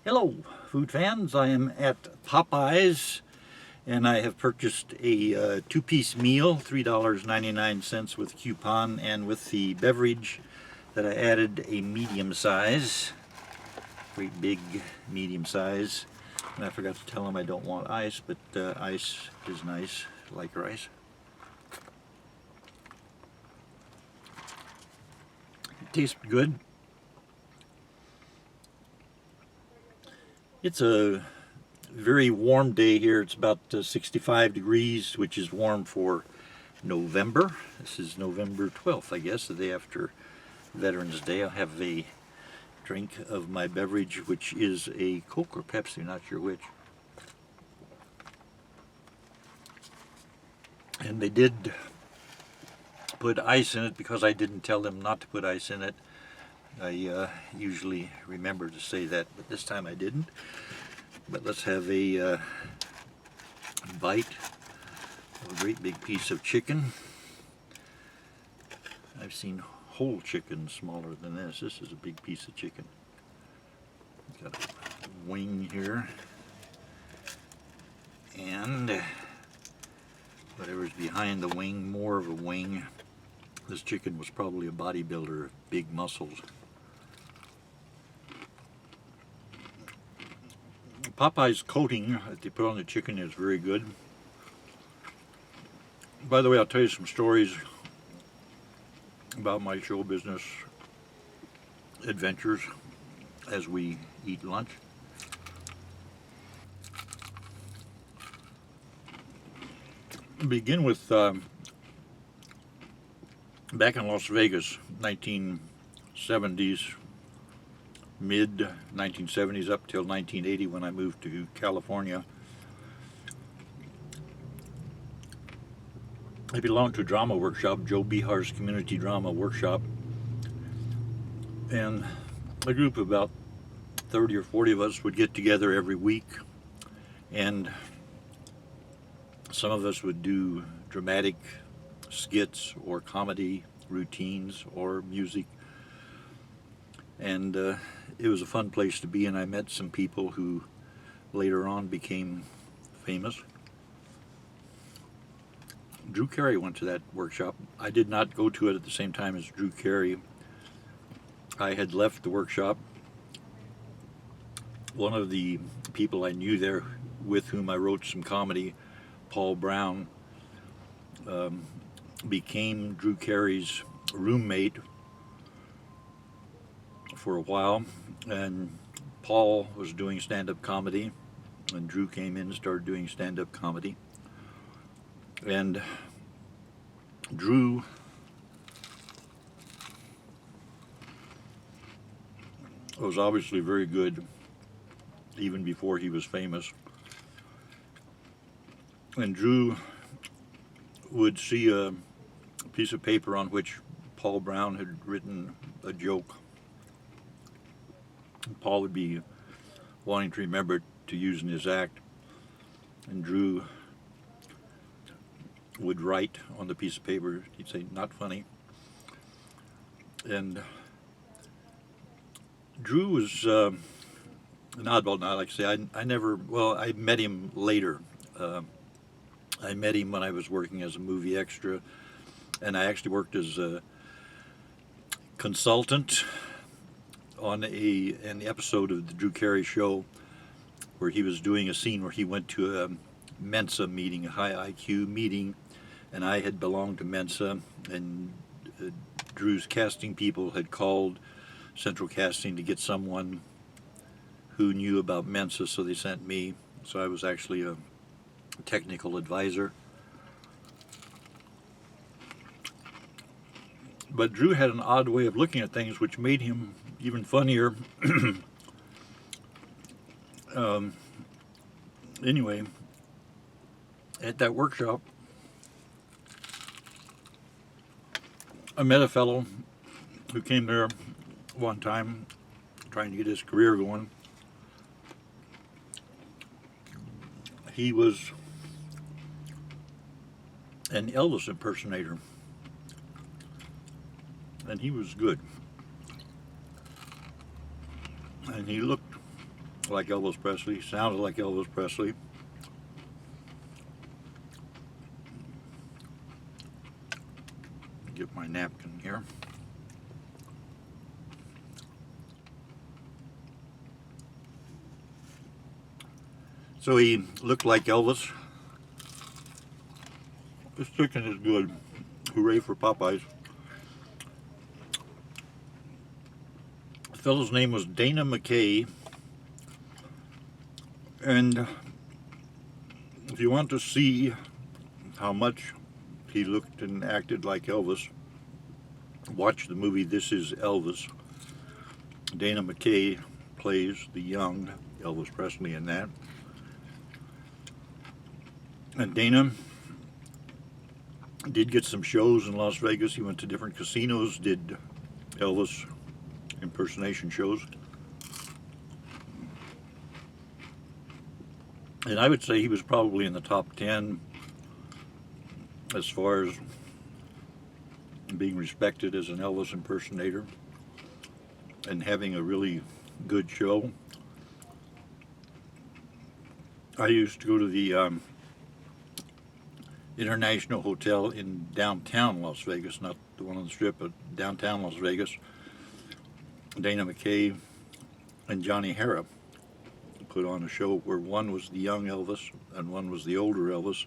Hello, food fans. I am at Popeyes and I have purchased a two-piece meal, $3.99 with coupon, and with the beverage that I added a medium size, great big medium size. And I forgot to tell them I don't want ice, but ice is nice. I like rice. It tastes good. It's a very warm day here. It's about 65 degrees, which is warm for November. This is November 12th, I guess, the day after Veterans Day. I'll have a drink of my beverage, which is a Coke or Pepsi, not sure which. And they did put ice in it because I didn't tell them not to put ice in it. I usually remember to say that, but this time I didn't. But let's have a bite of a great big piece of chicken. I've seen whole chicken smaller than this. This is a big piece of chicken. Got a wing here. And whatever's behind the wing, more of a wing. This chicken was probably a bodybuilder, big muscles. Popeye's coating that they put on the chicken is very good. By the way, I'll tell you some stories about my show business adventures as we eat lunch. Begin with back in Las Vegas, 1970s, mid 1970s up till 1980 when I moved to California. I belonged to a drama workshop, Joe Behar's Community Drama Workshop, and a group of about 30 or 40 of us would get together every week, and some of us would do dramatic skits or comedy routines or music, and it was a fun place to be, and I met some people who later on became famous. Drew Carey went to that workshop. I did not go to it at the same time as Drew Carey. I had left the workshop. One of the people I knew there with whom I wrote some comedy, Paul Brown, became Drew Carey's roommate for a while, and Paul was doing stand-up comedy, and Drew came in and started doing stand-up comedy. And Drew was obviously very good even before he was famous. And Drew would see a piece of paper on which Paul Brown had written a joke. Paul would be wanting to remember it to use in his act, and Drew would write on the piece of paper, he'd say, "Not funny." And Drew was an oddball. Now, like I say, I met him later. I met him when I was working as a movie extra, and I actually worked as a consultant on an episode of the Drew Carey Show where he was doing a scene where he went to a Mensa meeting, a high IQ meeting, and I had belonged to Mensa, and Drew's casting people had called Central Casting to get someone who knew about Mensa, so they sent me. So I was actually a technical advisor. But Drew had an odd way of looking at things which made him even funnier. Anyway, at that workshop, I met a fellow who came there one time trying to get his career going. He was an Elvis impersonator, and he was good. And he looked like Elvis Presley, sounded like Elvis Presley. Get my napkin here. So he looked like Elvis. This chicken is good. Hooray for Popeyes. The fellow's name was Dana McKay. And if you want to see how much he looked and acted like Elvis, watch the movie This Is Elvis. Dana McKay plays the young Elvis Presley in that. And Dana did get some shows in Las Vegas. He went to different casinos, did Elvis impersonation shows. And I would say he was probably in the top 10 as far as being respected as an Elvis impersonator and having a really good show. I used to go to the International Hotel in downtown Las Vegas, not the one on the Strip, but downtown Las Vegas. Dana McKay and Johnny Harrop put on a show where one was the young Elvis and one was the older Elvis,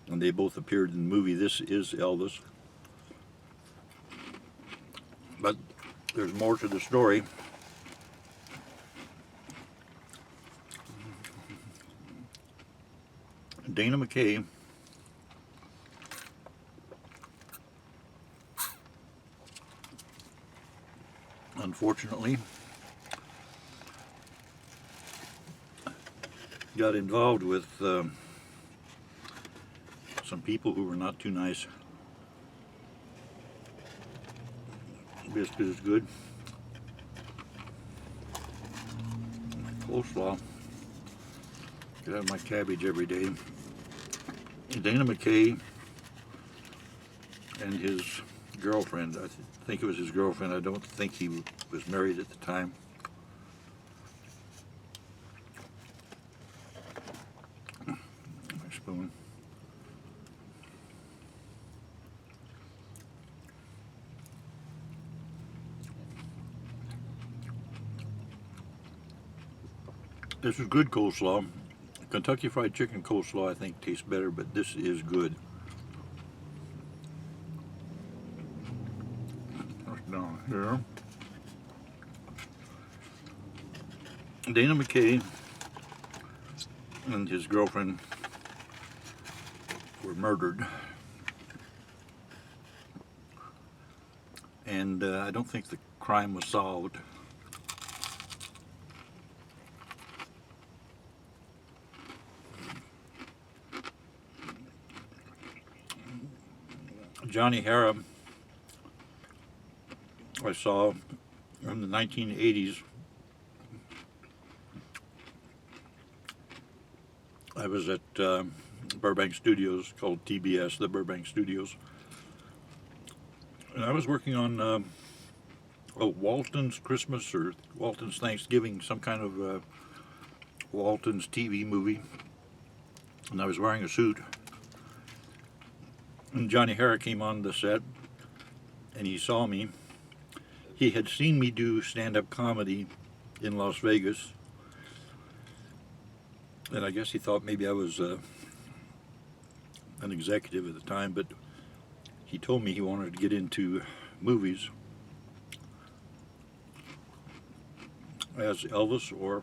and they both appeared in the movie This Is Elvis. But there's more to the story. Dana McKay unfortunately got involved with some people who were not too nice. Biscuit is good. Coleslaw. Get out of my cabbage every day. Dana McKay and his girlfriend, I think it was his girlfriend, I don't think he was married at the time. My spoon. This is good coleslaw. Kentucky Fried Chicken coleslaw I think tastes better, but this is good. Down here. Dana McKay and his girlfriend were murdered. And I don't think the crime was solved. Johnny Harrop, I saw in the 1980s. I was at Burbank Studios, called TBS, the Burbank Studios. And I was working on Walton's Christmas or Walton's Thanksgiving, some kind of Walton's TV movie. And I was wearing a suit. And Johnny Harrop came on the set, and he saw me. He had seen me do stand-up comedy in Las Vegas, and I guess he thought maybe I was an executive at the time, but he told me he wanted to get into movies as Elvis or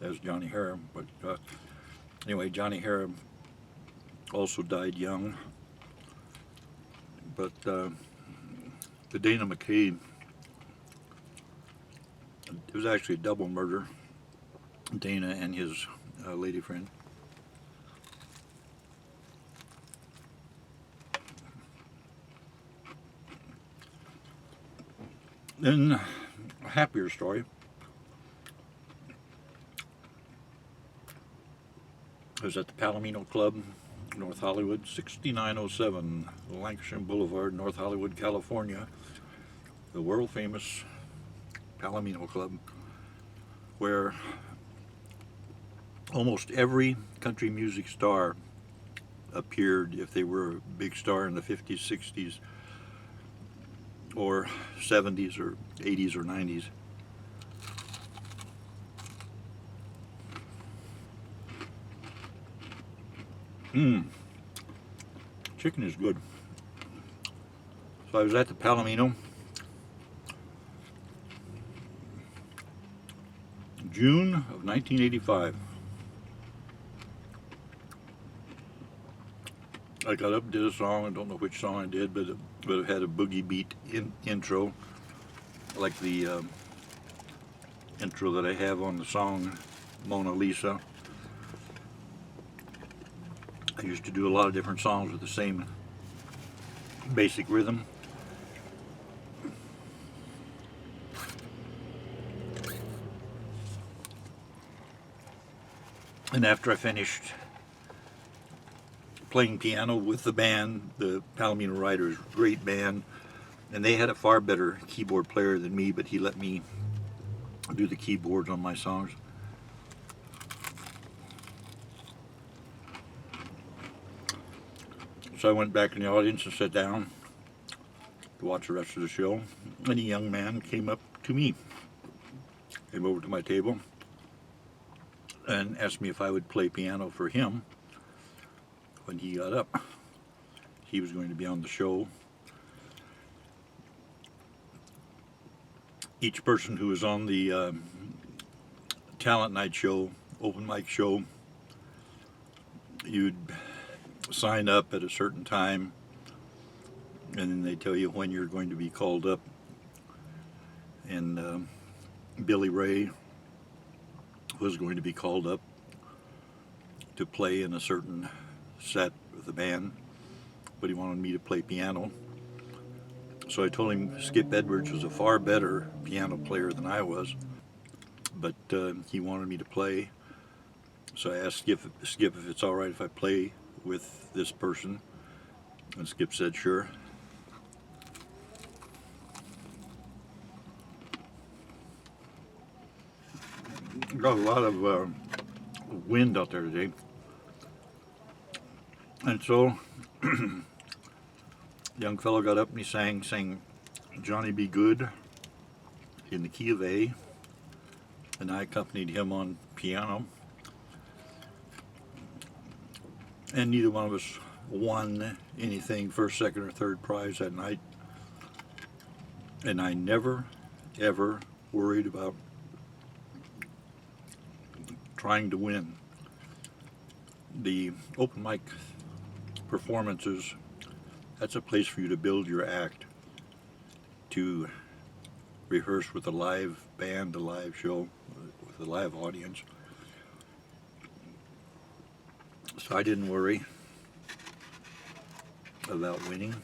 as Johnny Harrop. But anyway, Johnny Harrop also died young. But the Dana McKay, it was actually a double murder, Dana and his lady friend. Then a happier story. I was at the Palomino Club, North Hollywood, 6907 Lancashire Boulevard, North Hollywood, California. The world famous Palomino Club, where almost every country music star appeared if they were a big star in the 50s, 60s, or 70s, or 80s, or 90s. Mmm, chicken is good. So I was at the Palomino, June of 1985. I got up and did a song. I don't know which song I did, but it had a boogie beat intro, like the intro that I have on the song Mona Lisa. I used to do a lot of different songs with the same basic rhythm. And after I finished playing piano with the band, the Palomino Riders, great band, and they had a far better keyboard player than me, but he let me do the keyboards on my songs. So I went back in the audience and sat down to watch the rest of the show, and a young man came up to me, came over to my table, and asked me if I would play piano for him when he got up. He was going to be on the show. Each person who was on the talent night show, open mic show, you'd sign up at a certain time, and then they tell you when you're going to be called up. And Billy Ray was going to be called up to play in a certain set with the band, but he wanted me to play piano. So I told him Skip Edwards was a far better piano player than I was, but he wanted me to play. So I asked Skip if it's all right if I play with this person, and Skip said sure. Got a lot of wind out there today, and so young fellow got up and he sang Johnny Be Good in the key of A, and I accompanied him on piano, and neither one of us won anything, first, second, or third prize that night, and I never ever worried about trying to win. The open mic performances, that's a place for you to build your act, to rehearse with a live band, a live show, with a live audience. So I didn't worry about winning,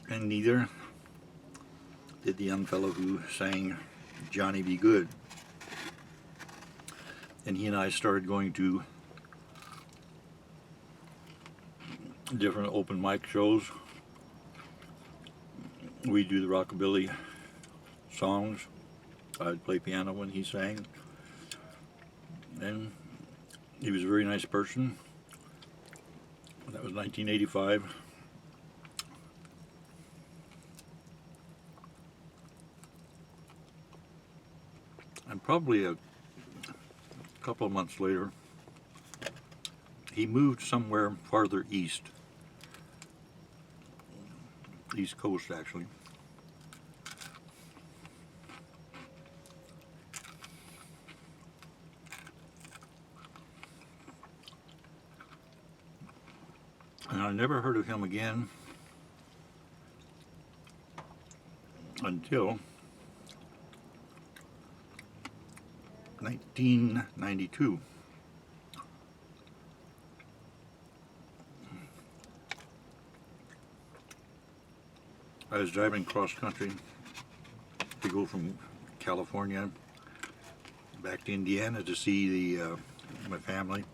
and neither did the young fellow who sang Johnny Be Good. And he and I started going to different open mic shows. We'd do the rockabilly songs. I'd play piano when he sang. And he was a very nice person. That was 1985. And probably a couple of months later, he moved somewhere farther east coast actually. And I never heard of him again until 1992. I was driving cross country to go from California back to Indiana to see my family.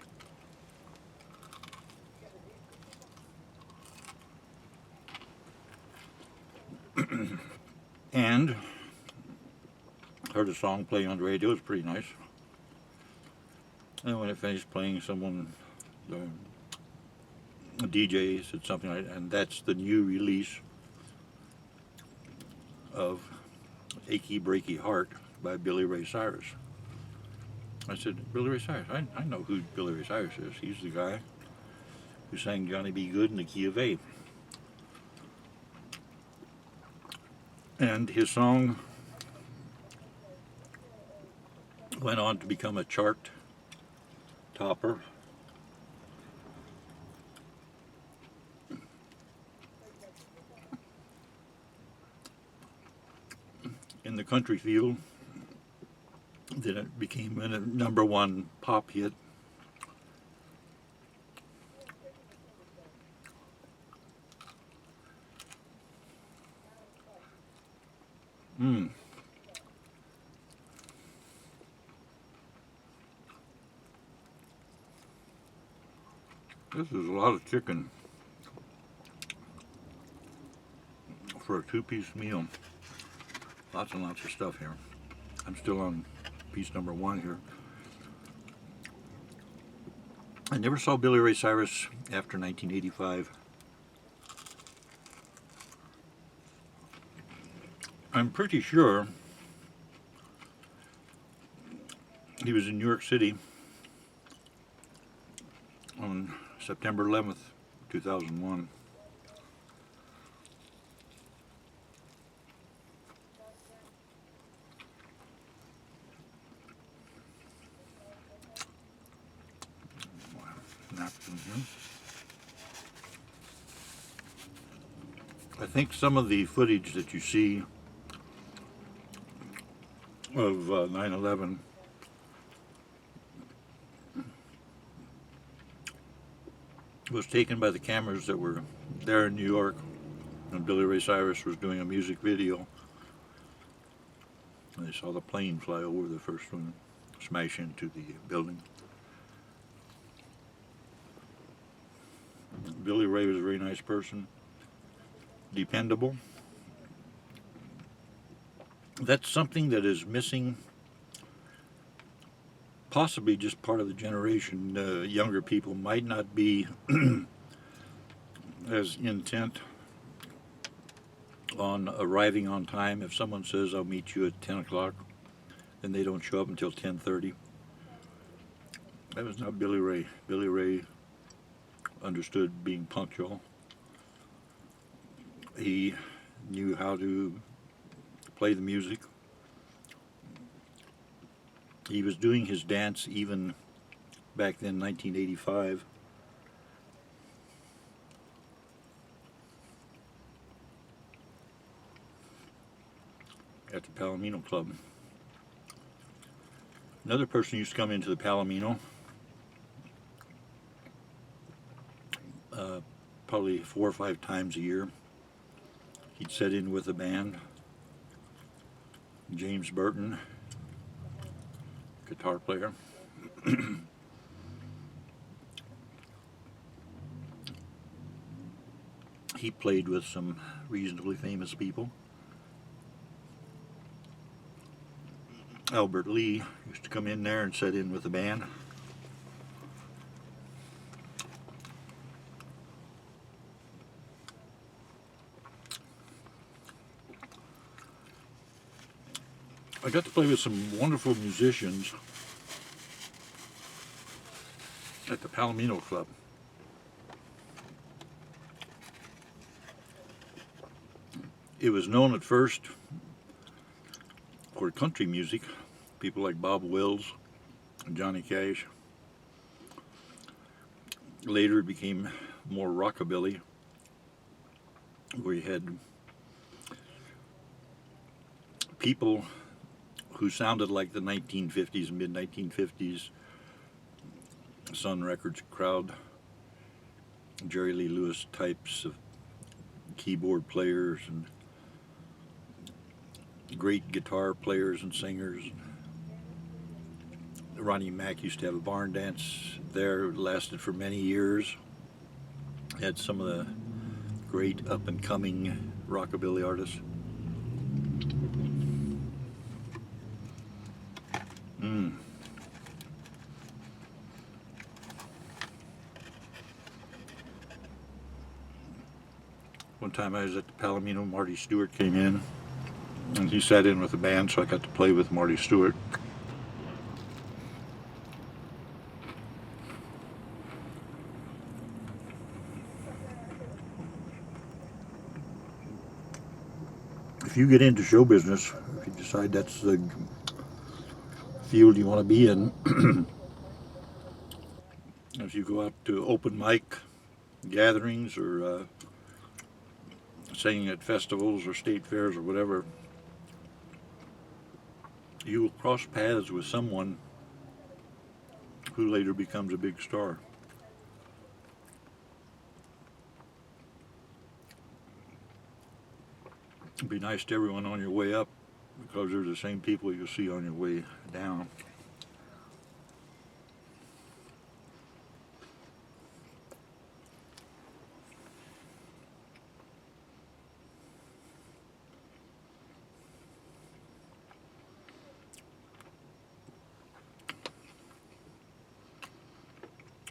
And heard a song playing on the radio. It was pretty nice. And when it finished playing, the DJ said something like, and that's the new release of Achy Breaky Heart by Billy Ray Cyrus. I said, Billy Ray Cyrus? I know who Billy Ray Cyrus is. He's the guy who sang Johnny B. Good in the Key of A. And his song went on to become a chart topper. In the country field, then it became a #1 pop hit. This is a lot of chicken for a 2-piece meal. Lots and lots of stuff here. I'm still on piece #1 here. I never saw Billy Ray Cyrus after 1985. I'm pretty sure he was in New York City on September 11th, 2001. Napkin here. I think some of the footage that you see of 9/11 was taken by the cameras that were there in New York when Billy Ray Cyrus was doing a music video. And they saw the plane fly over the first one, smash into the building. Billy Ray was a very nice person, dependable. That's something that is missing, possibly just part of the generation. Younger people might not be as intent on arriving on time. If someone says, I'll meet you at 10 o'clock, and they don't show up until 10:30. That was not Billy Ray. Billy Ray understood being punctual. He knew how to play the music. He was doing his dance even back then, 1985. At the Palomino Club. Another person used to come into the Palomino probably 4 or 5 times a year. He'd sit in with a band. James Burton, guitar player. He played with some reasonably famous people. Albert Lee used to come in there and sit in with the band. I got to play with some wonderful musicians at the Palomino Club. It was known at first for country music, people like Bob Wills and Johnny Cash. Later it became more rockabilly, where you had people who sounded like the 1950s, mid-1950s Sun Records crowd, Jerry Lee Lewis types of keyboard players and great guitar players and singers. Ronnie Mack used to have a barn dance there. It lasted for many years. Had some of the great up-and-coming rockabilly artists. time I was at the Palomino, Marty Stewart came in, and he sat in with the band, so I got to play with Marty Stewart. If you get into show business, if you decide that's the field you want to be in, if you go out to open mic gatherings or singing at festivals or state fairs or whatever, you will cross paths with someone who later becomes a big star. Be nice to everyone on your way up, because they're the same people you'll see on your way down.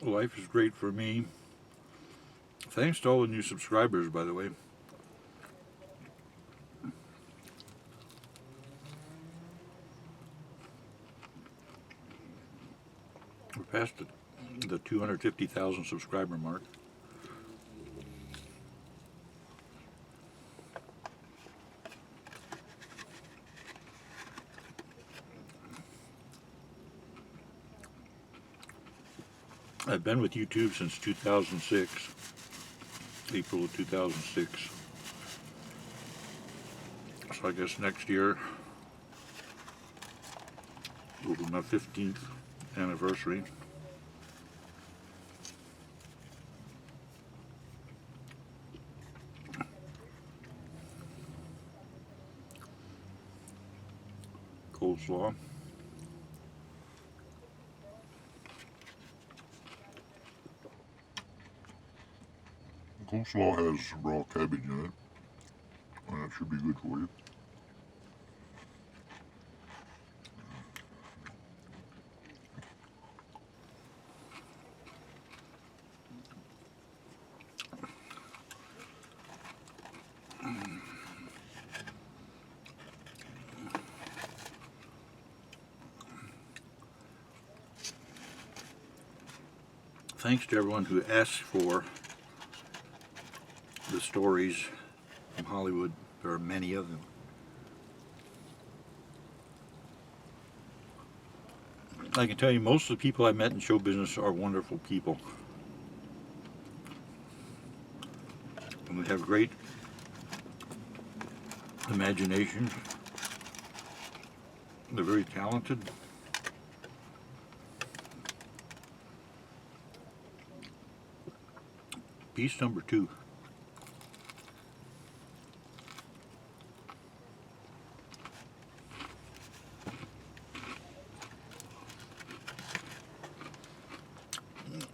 Life is great for me. Thanks to all the new subscribers, by the way. We're past the 250,000 subscriber mark. I've been with YouTube since 2006, April of 2006. So I guess next year will be my 15th anniversary. Coleslaw. Coleslaw has raw cabbage in it, and that should be good for you. Thanks to everyone who asked for the stories from Hollywood. There are many of them. I can tell you most of the people I met in show business are wonderful people. And they have great imagination. They're very talented. Piece number 2.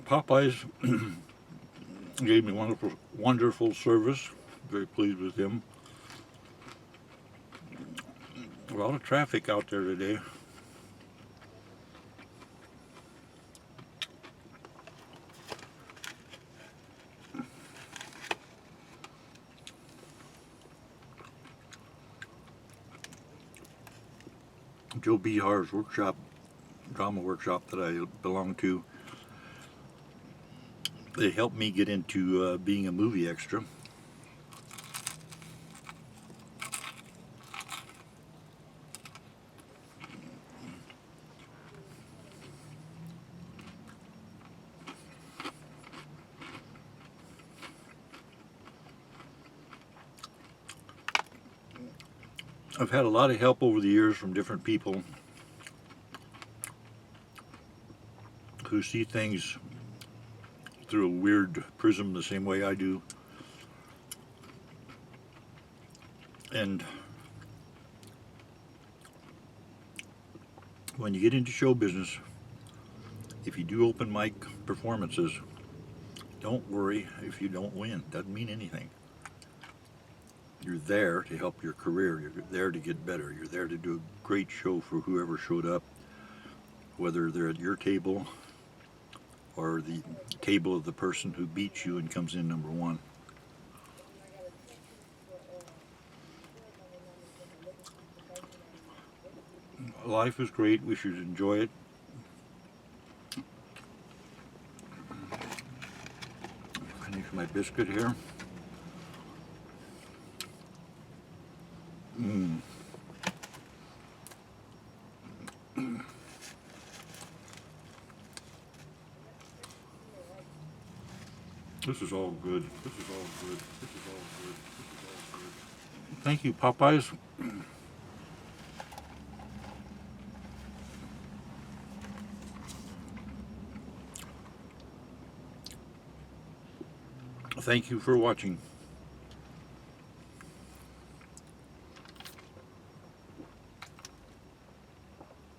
Popeyes gave me wonderful service. Very pleased with them. A lot of traffic out there today. Joe Behar's workshop, drama workshop that I belong to, they helped me get into being a movie extra. I've had a lot of help over the years from different people who see things through a weird prism the same way I do. And when you get into show business, if you do open mic performances, don't worry if you don't win. Doesn't mean anything. You're there to help your career. You're there to get better. You're there to do a great show for whoever showed up, whether they're at your table or the table of the person who beats you and comes in number 1. Life is great. We should enjoy it. Finish my biscuit here. Mmm. This is all good. This is all good. This is all good. This is all good. Thank you, Popeyes. Thank you for watching.